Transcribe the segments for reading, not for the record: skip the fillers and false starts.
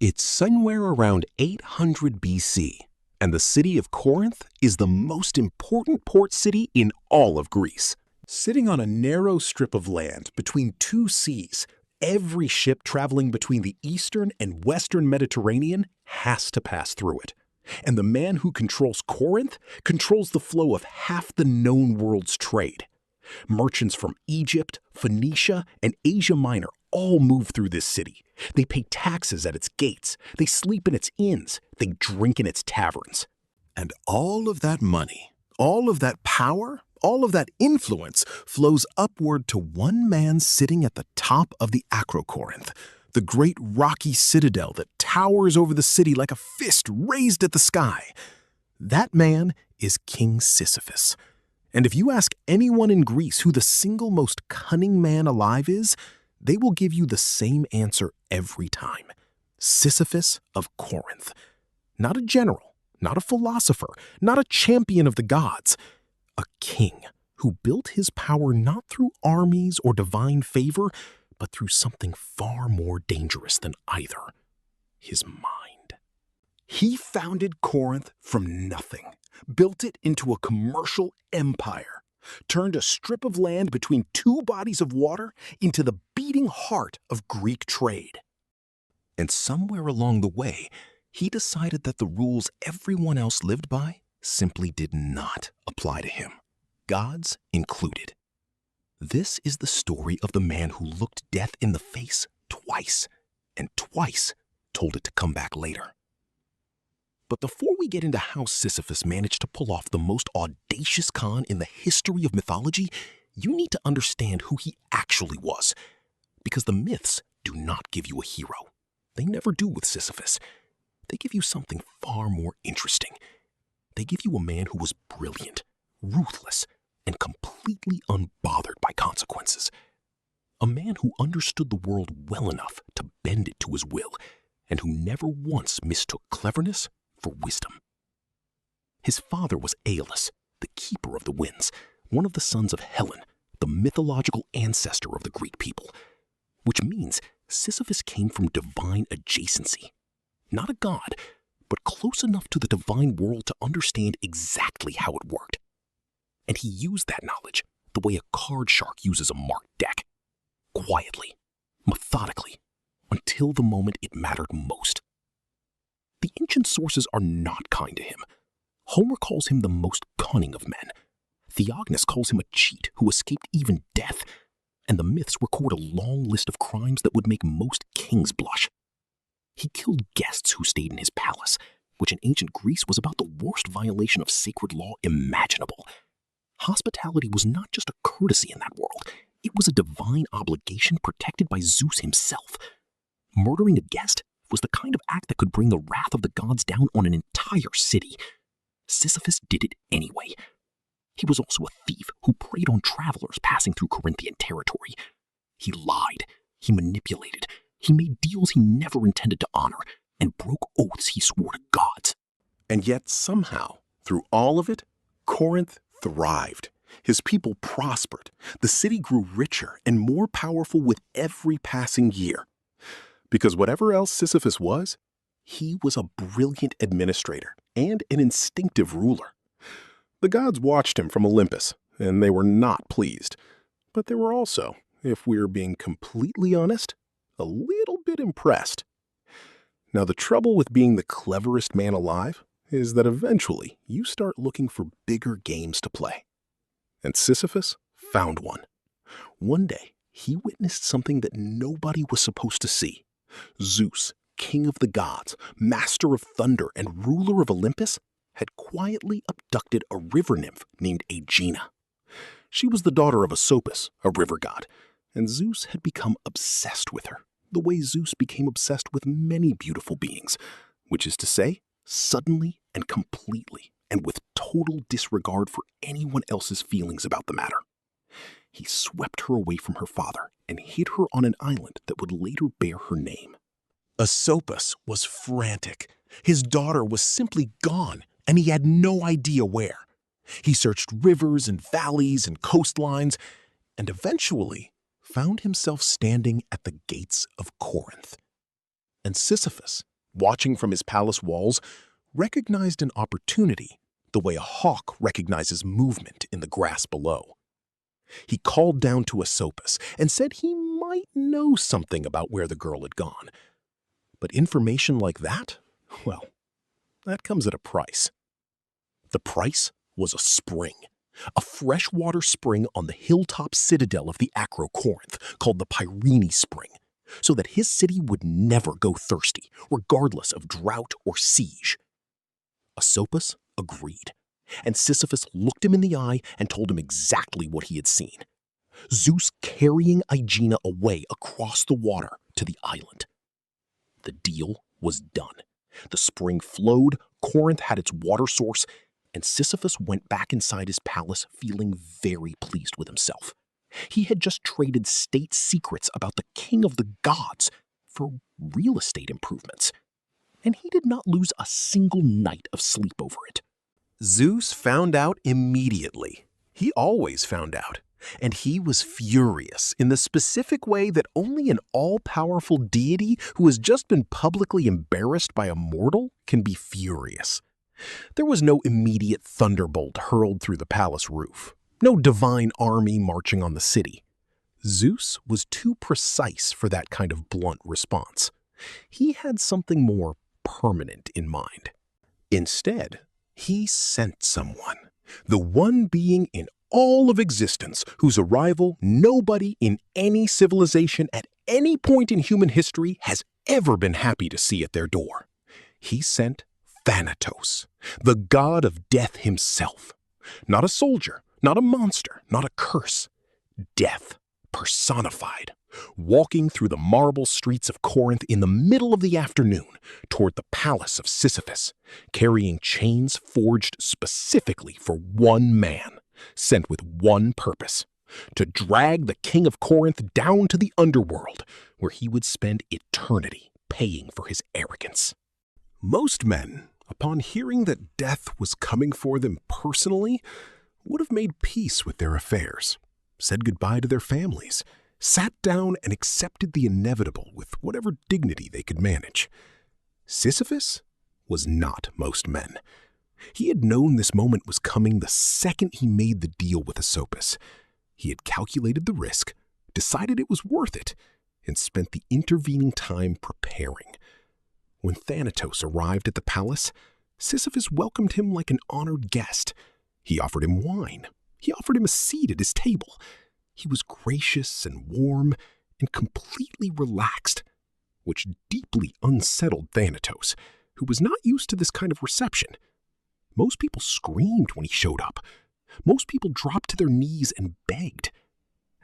It's somewhere around 800 BC, and the city of Corinth is the most important port city in all of Greece. Sitting on a narrow strip of land between two seas, every ship traveling between the eastern and western Mediterranean has to pass through it. And the man who controls Corinth controls the flow of half the known world's trade. Merchants from Egypt, Phoenicia, and Asia Minor all move through this city. They pay taxes at its gates. They sleep in its inns. They drink in its taverns. And all of that money, all of that power, all of that influence flows upward to one man sitting at the top of the Acrocorinth, the great rocky citadel that towers over the city like a fist raised at the sky. That man is King Sisyphus. And if you ask anyone in Greece who the single most cunning man alive is, they will give you the same answer every time. Sisyphus of Corinth. Not a general, not a philosopher, not a champion of the gods. A king who built his power not through armies or divine favor, but through something far more dangerous than either: his mind. He founded Corinth from nothing, built it into a commercial empire, turned a strip of land between two bodies of water into the beating heart of Greek trade. And somewhere along the way, he decided that the rules everyone else lived by simply did not apply to him, gods included. This is the story of the man who looked death in the face twice, and twice told it to come back later. But before we get into how Sisyphus managed to pull off the most audacious con in the history of mythology, you need to understand who he actually was. Because the myths do not give you a hero. They never do with Sisyphus. They give you something far more interesting. They give you a man who was brilliant, ruthless, and completely unbothered by consequences. A man who understood the world well enough to bend it to his will, and who never once mistook cleverness for wisdom. His father was Aeolus, the keeper of the winds, one of the sons of Helen, the mythological ancestor of the Greek people, which means Sisyphus came from divine adjacency. Not a god, but close enough to the divine world to understand exactly how it worked. And he used that knowledge the way a card shark uses a marked deck, quietly, methodically, until the moment it mattered most. The ancient sources are not kind to him. Homer calls him the most cunning of men. Theognis calls him a cheat who escaped even death. And the myths record a long list of crimes that would make most kings blush. He killed guests who stayed in his palace, which in ancient Greece was about the worst violation of sacred law imaginable. Hospitality was not just a courtesy in that world. It was a divine obligation protected by Zeus himself. Murdering a guest was the kind of act that could bring the wrath of the gods down on an entire city. Sisyphus did it anyway. He was also a thief who preyed on travelers passing through Corinthian territory. He lied, he manipulated, he made deals he never intended to honor, and broke oaths he swore to gods. And yet somehow, through all of it, Corinth thrived. His people prospered. The city grew richer and more powerful with every passing year. Because whatever else Sisyphus was, he was a brilliant administrator and an instinctive ruler. The gods watched him from Olympus, and they were not pleased. But they were also, if we're being completely honest, a little bit impressed. Now, the trouble with being the cleverest man alive is that eventually you start looking for bigger games to play. And Sisyphus found one. One day, he witnessed something that nobody was supposed to see. Zeus, king of the gods, master of thunder, and ruler of Olympus, had quietly abducted a river nymph named Aegina. She was the daughter of Asopus, a river god, and Zeus had become obsessed with her, the way Zeus became obsessed with many beautiful beings, which is to say, suddenly and completely, and with total disregard for anyone else's feelings about the matter. He swept her away from her father and hid her on an island that would later bear her name. Asopus was frantic. His daughter was simply gone, and he had no idea where. He searched rivers and valleys and coastlines, and eventually found himself standing at the gates of Corinth. And Sisyphus watching from his palace walls, recognized an opportunity the way a hawk recognizes movement in the grass below. He called down to Asopus and said he might know something about where the girl had gone. But information like that, well, that comes at a price. The price was a spring, a freshwater spring on the hilltop citadel of the Acrocorinth called the Pyrene Spring, so that his city would never go thirsty, regardless of drought or siege. Asopus agreed, and Sisyphus looked him in the eye and told him exactly what he had seen. Zeus carrying Aegina away across the water to the island. The deal was done. The spring flowed, Corinth had its water source, and Sisyphus went back inside his palace feeling very pleased with himself. He had just traded state secrets about the king of the gods for real estate improvements, and he did not lose a single night of sleep over it. Zeus found out immediately. He always found out. And he was furious in the specific way that only an all-powerful deity who has just been publicly embarrassed by a mortal can be furious. There was no immediate thunderbolt hurled through the palace roof, no divine army marching on the city. Zeus was too precise for that kind of blunt response. He had something more permanent in mind. Instead, he sent someone, the one being in all of existence whose arrival nobody in any civilization at any point in human history has ever been happy to see at their door. He sent Thanatos, the god of death himself. Not a soldier, not a monster, not a curse. Death personified, walking through the marble streets of Corinth in the middle of the afternoon toward the palace of Sisyphus, carrying chains forged specifically for one man, sent with one purpose: to drag the king of Corinth down to the underworld, where he would spend eternity paying for his arrogance. Most men, upon hearing that death was coming for them personally, would have made peace with their affairs, said goodbye to their families, sat down and accepted the inevitable with whatever dignity they could manage. Sisyphus was not most men. He had known this moment was coming the second he made the deal with Asopus. He had calculated the risk, decided it was worth it, and spent the intervening time preparing. When Thanatos arrived at the palace, Sisyphus welcomed him like an honored guest. He offered him wine. He offered him a seat at his table. He was gracious and warm and completely relaxed, which deeply unsettled Thanatos, who was not used to this kind of reception. Most people screamed when he showed up. Most people dropped to their knees and begged.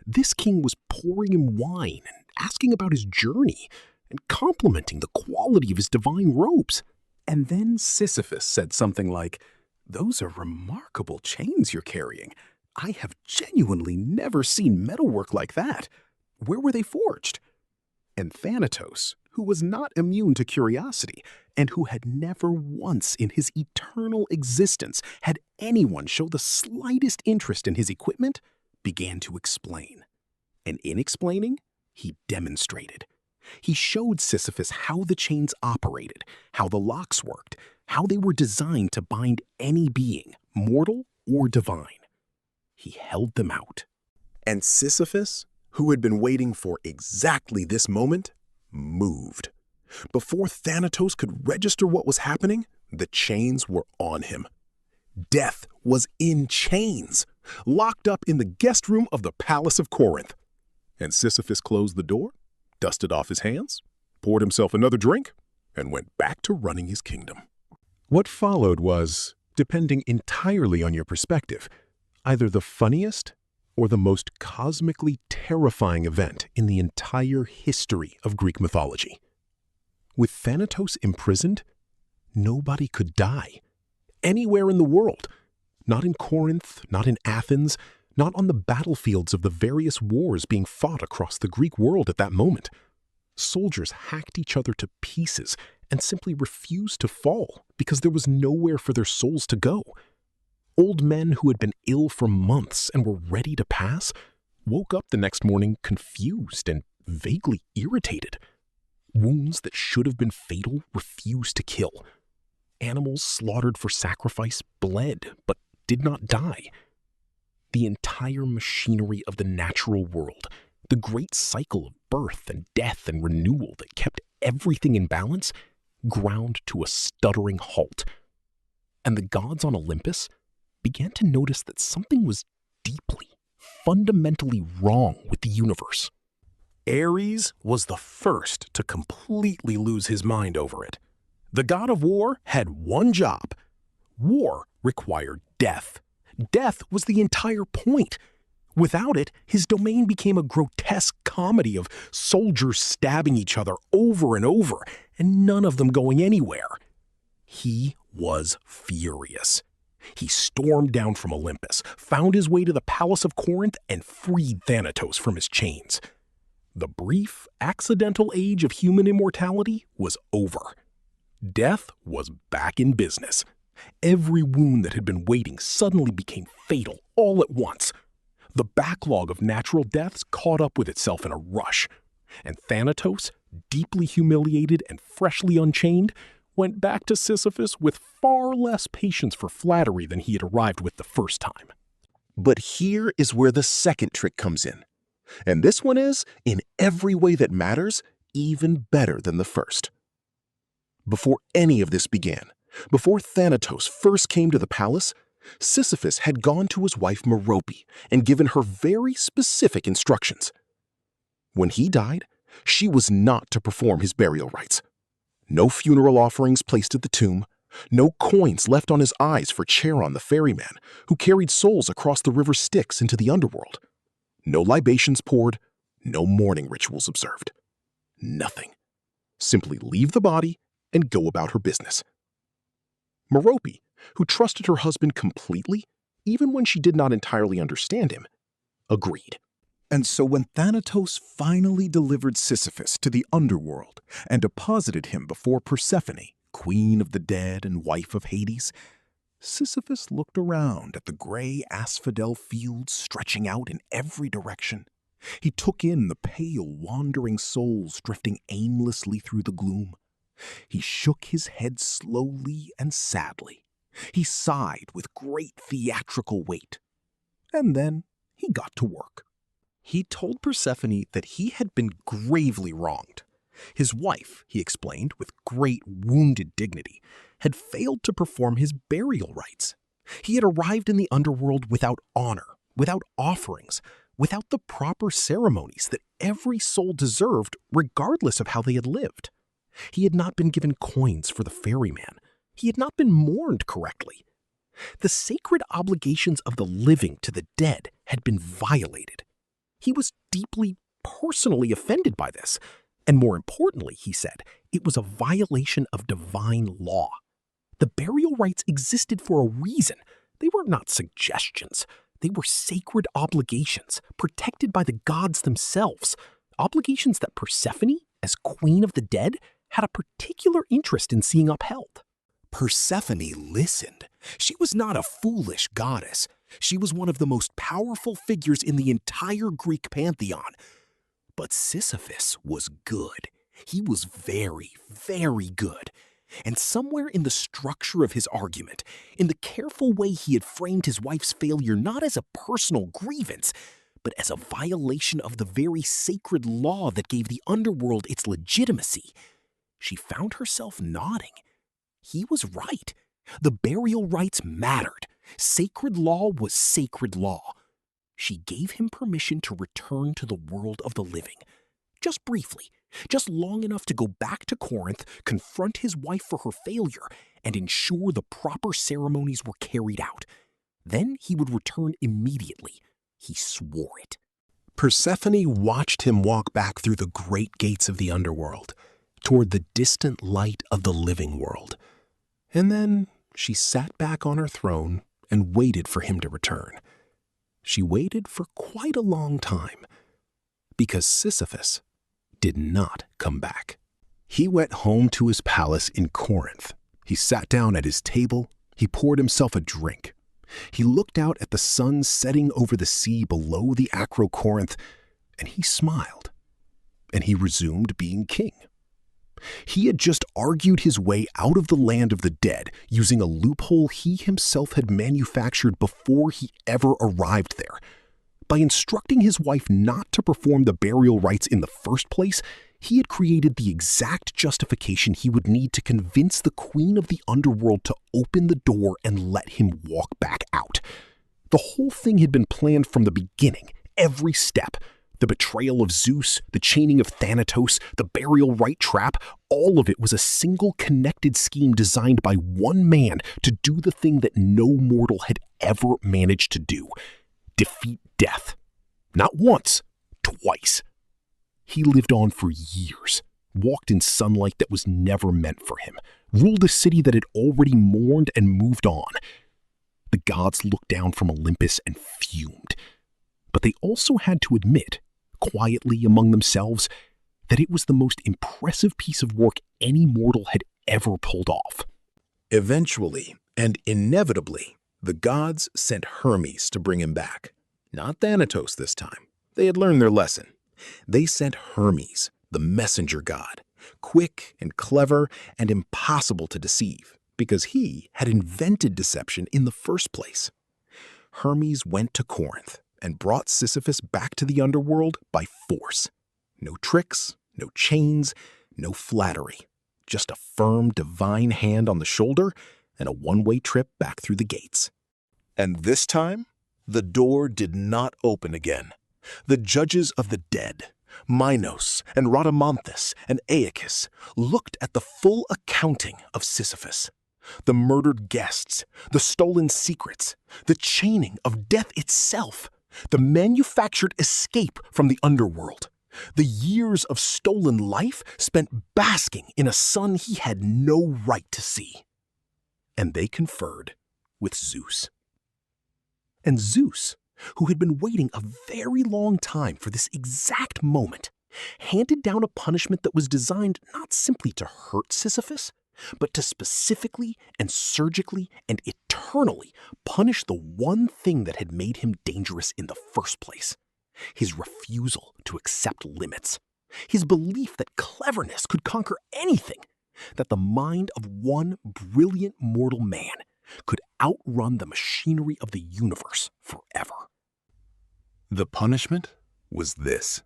This king was pouring him wine and asking about his journey and complimenting the quality of his divine robes. And then Sisyphus said something like, "Those are remarkable chains you're carrying. I have genuinely never seen metalwork like that. Where were they forged?" And Thanatos, who was not immune to curiosity, and who had never once in his eternal existence had anyone show the slightest interest in his equipment, began to explain. And in explaining, he demonstrated. He showed Sisyphus how the chains operated, how the locks worked, how they were designed to bind any being, mortal or divine. He held them out. And Sisyphus, who had been waiting for exactly this moment, moved. Before Thanatos could register what was happening, the chains were on him. Death was in chains, locked up in the guest room of the Palace of Corinth. And Sisyphus closed the door, dusted off his hands, poured himself another drink, and went back to running his kingdom. What followed was, depending entirely on your perspective, either the funniest or the most cosmically terrifying event in the entire history of Greek mythology. With Thanatos imprisoned, nobody could die. Anywhere in the world. Not in Corinth, not in Athens, not on the battlefields of the various wars being fought across the Greek world at that moment. Soldiers hacked each other to pieces and simply refused to fall because there was nowhere for their souls to go. Old men who had been ill for months and were ready to pass woke up the next morning confused and vaguely irritated. Wounds that should have been fatal refused to kill. Animals slaughtered for sacrifice bled, but did not die. The entire machinery of the natural world, the great cycle of birth and death and renewal that kept everything in balance, ground to a stuttering halt. And the gods on Olympus began to notice that something was deeply, fundamentally wrong with the universe. Ares was the first to completely lose his mind over it. The god of war had one job. War required death. Death was the entire point. Without it, his domain became a grotesque comedy of soldiers stabbing each other over and over, and none of them going anywhere. He was furious. He stormed down from Olympus, found his way to the palace of Corinth, and freed Thanatos from his chains. The brief, accidental age of human immortality was over. Death was back in business. Every wound that had been waiting suddenly became fatal all at once. The backlog of natural deaths caught up with itself in a rush, and Thanatos, deeply humiliated and freshly unchained, went back to Sisyphus with far less patience for flattery than he had arrived with the first time. But here is where the second trick comes in. And this one is, in every way that matters, even better than the first. Before any of this began, before Thanatos first came to the palace, Sisyphus had gone to his wife Merope and given her very specific instructions. When he died, she was not to perform his burial rites. No funeral offerings placed at the tomb, no coins left on his eyes for Charon the ferryman, who carried souls across the river Styx into the underworld. No libations poured, no mourning rituals observed. Nothing. Simply leave the body and go about her business. Merope, who trusted her husband completely, even when she did not entirely understand him, agreed. And so when Thanatos finally delivered Sisyphus to the underworld and deposited him before Persephone, queen of the dead and wife of Hades, Sisyphus looked around at the gray asphodel fields stretching out in every direction. He took in the pale, wandering souls drifting aimlessly through the gloom. He shook his head slowly and sadly. He sighed with great theatrical weight. And then he got to work. He told Persephone that he had been gravely wronged. His wife, he explained with great wounded dignity, had failed to perform his burial rites. He had arrived in the underworld without honor, without offerings, without the proper ceremonies that every soul deserved regardless of how they had lived. He had not been given coins for the ferryman. He had not been mourned correctly. The sacred obligations of the living to the dead had been violated. He was deeply, personally offended by this. And more importantly, he said, it was a violation of divine law. The burial rites existed for a reason. They were not suggestions. They were sacred obligations, protected by the gods themselves. Obligations that Persephone, as queen of the dead, had a particular interest in seeing upheld. Persephone listened. She was not a foolish goddess. She was one of the most powerful figures in the entire Greek pantheon. But Sisyphus was good. He was very, very good. And somewhere in the structure of his argument, in the careful way he had framed his wife's failure not as a personal grievance, but as a violation of the very sacred law that gave the underworld its legitimacy, she found herself nodding. He was right. The burial rites mattered. Sacred law was sacred law. She gave him permission to return to the world of the living. Just briefly, just long enough to go back to Corinth, confront his wife for her failure, and ensure the proper ceremonies were carried out. Then he would return immediately. He swore it. Persephone watched him walk back through the great gates of the underworld, toward the distant light of the living world. And then she sat back on her throne and waited for him to return. She waited for quite a long time, because Sisyphus did not come back. He went home to his palace in Corinth. He sat down at his table. He poured himself a drink. He looked out at the sun setting over the sea below the Acrocorinth, and he smiled. And he resumed being king. He had just argued his way out of the land of the dead using a loophole he himself had manufactured before he ever arrived there. By instructing his wife not to perform the burial rites in the first place, he had created the exact justification he would need to convince the queen of the underworld to open the door and let him walk back out. The whole thing had been planned from the beginning, every step. The betrayal of Zeus, the chaining of Thanatos, the burial rite trap, all of it was a single connected scheme designed by one man to do the thing that no mortal had ever managed to do: defeat death. Not once, twice. He lived on for years, walked in sunlight that was never meant for him, ruled a city that had already mourned and moved on. The gods looked down from Olympus and fumed. But they also had to admit, quietly among themselves, that it was the most impressive piece of work any mortal had ever pulled off. Eventually, and inevitably, the gods sent Hermes to bring him back. Not Thanatos this time. They had learned their lesson. They sent Hermes, the messenger god, quick and clever and impossible to deceive, because he had invented deception in the first place. Hermes went to Corinth and brought Sisyphus back to the underworld by force. No tricks, no chains, no flattery. Just a firm divine hand on the shoulder and a one-way trip back through the gates. And this time, the door did not open again. The judges of the dead, Minos and Rhadamanthus and Aeacus, looked at the full accounting of Sisyphus. The murdered guests, the stolen secrets, the chaining of death itself, the manufactured escape from the underworld, the years of stolen life spent basking in a sun he had no right to see. And they conferred with Zeus. And Zeus, who had been waiting a very long time for this exact moment, handed down a punishment that was designed not simply to hurt Sisyphus, but to specifically and surgically and eternally punish the one thing that had made him dangerous in the first place: his refusal to accept limits, his belief that cleverness could conquer anything, that the mind of one brilliant mortal man could outrun the machinery of the universe forever. The punishment was this.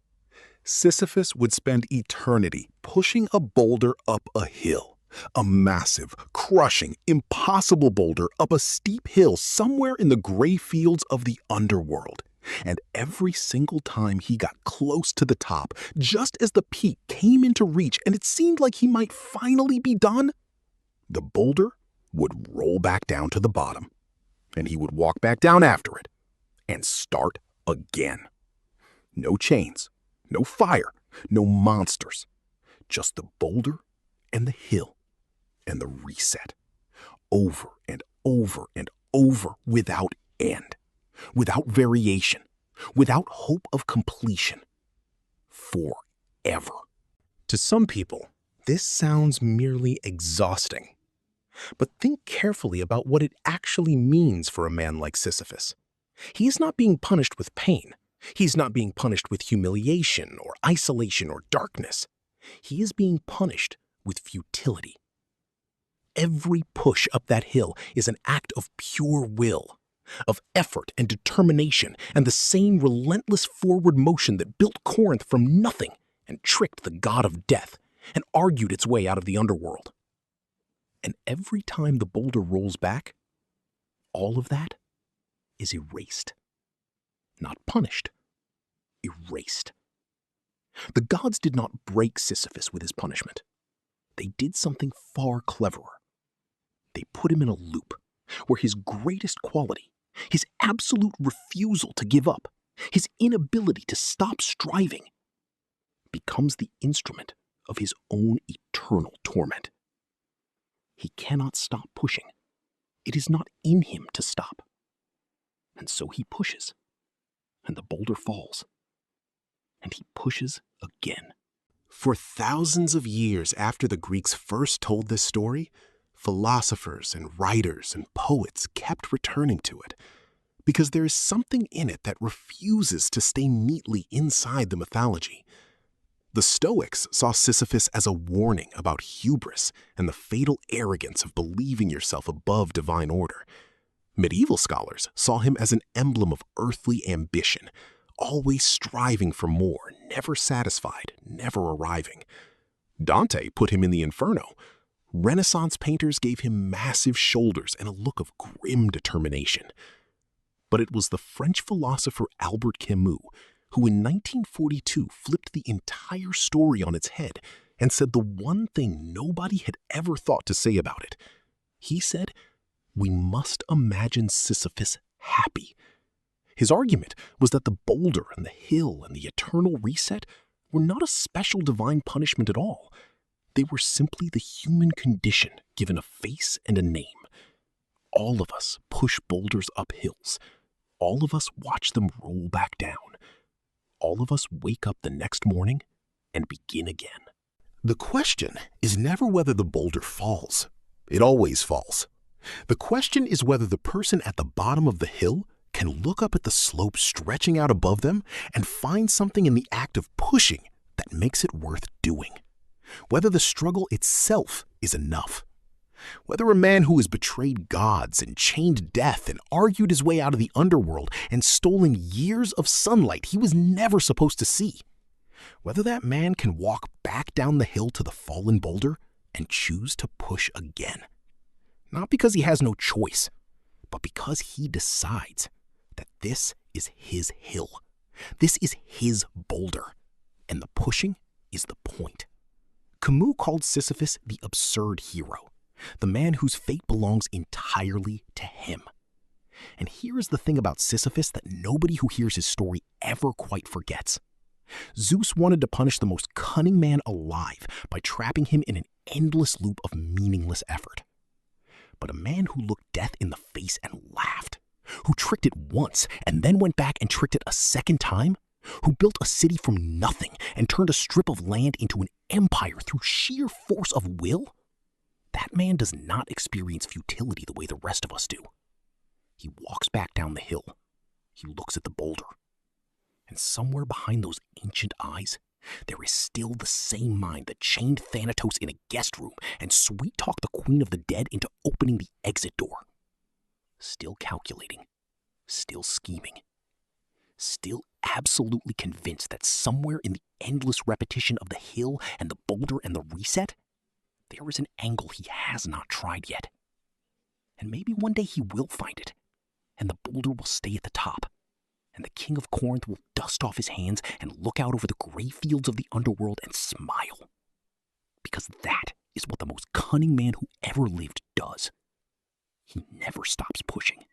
Sisyphus would spend eternity pushing a boulder up a hill. A massive, crushing, impossible boulder up a steep hill somewhere in the gray fields of the underworld. And every single time he got close to the top, just as the peak came into reach and it seemed like he might finally be done, the boulder would roll back down to the bottom, and he would walk back down after it and start again. No chains, no fire, no monsters, just the boulder and the hill. And the reset, over and over and over, without end, without variation, without hope of completion, forever. To some people, this sounds merely exhausting. But think carefully about what it actually means for a man like Sisyphus. He is not being punished with pain. He's not being punished with humiliation or isolation or darkness. He is being punished with futility. Every push up that hill is an act of pure will, of effort and determination, and the same relentless forward motion that built Corinth from nothing and tricked the god of death and argued its way out of the underworld. And every time the boulder rolls back, all of that is erased. Not punished, erased. The gods did not break Sisyphus with his punishment. They did something far cleverer. They put him in a loop where his greatest quality, his absolute refusal to give up, his inability to stop striving, becomes the instrument of his own eternal torment. He cannot stop pushing. It is not in him to stop. And so he pushes, and the boulder falls, and he pushes again. For thousands of years after the Greeks first told this story, philosophers and writers and poets kept returning to it, because there is something in it that refuses to stay neatly inside the mythology. The Stoics saw Sisyphus as a warning about hubris and the fatal arrogance of believing yourself above divine order. Medieval scholars saw him as an emblem of earthly ambition, always striving for more, never satisfied, never arriving. Dante put him in the Inferno. Renaissance painters gave him massive shoulders and a look of grim determination. But it was the French philosopher Albert Camus who in 1942 flipped the entire story on its head and said the one thing nobody had ever thought to say about it. He said, "We must imagine Sisyphus happy." His argument was that the boulder and the hill and the eternal reset were not a special divine punishment at all. They were simply the human condition given a face and a name. All of us push boulders up hills. All of us watch them roll back down. All of us wake up the next morning and begin again. The question is never whether the boulder falls. It always falls. The question is whether the person at the bottom of the hill can look up at the slope stretching out above them and find something in the act of pushing that makes it worth doing. Whether the struggle itself is enough. Whether a man who has betrayed gods and chained death and argued his way out of the underworld and stolen years of sunlight he was never supposed to see. Whether that man can walk back down the hill to the fallen boulder and choose to push again. Not because he has no choice, but because he decides that this is his hill. This is his boulder, and the pushing is the point. Camus called Sisyphus the absurd hero, the man whose fate belongs entirely to him. And here is the thing about Sisyphus that nobody who hears his story ever quite forgets. Zeus wanted to punish the most cunning man alive by trapping him in an endless loop of meaningless effort. But a man who looked death in the face and laughed, who tricked it once and then went back and tricked it a second time, who built a city from nothing and turned a strip of land into an empire through sheer force of will, that man does not experience futility the way the rest of us do. He walks back down the hill. He looks at the boulder. And somewhere behind those ancient eyes, there is still the same mind that chained Thanatos in a guest room and sweet-talked the Queen of the Dead into opening the exit door. Still calculating, still scheming, still absolutely convinced that somewhere in the endless repetition of the hill and the boulder and the reset, there is an angle he has not tried yet. And maybe one day he will find it, and the boulder will stay at the top, and the king of Corinth will dust off his hands and look out over the gray fields of the underworld and smile. Because that is what the most cunning man who ever lived does. He never stops pushing.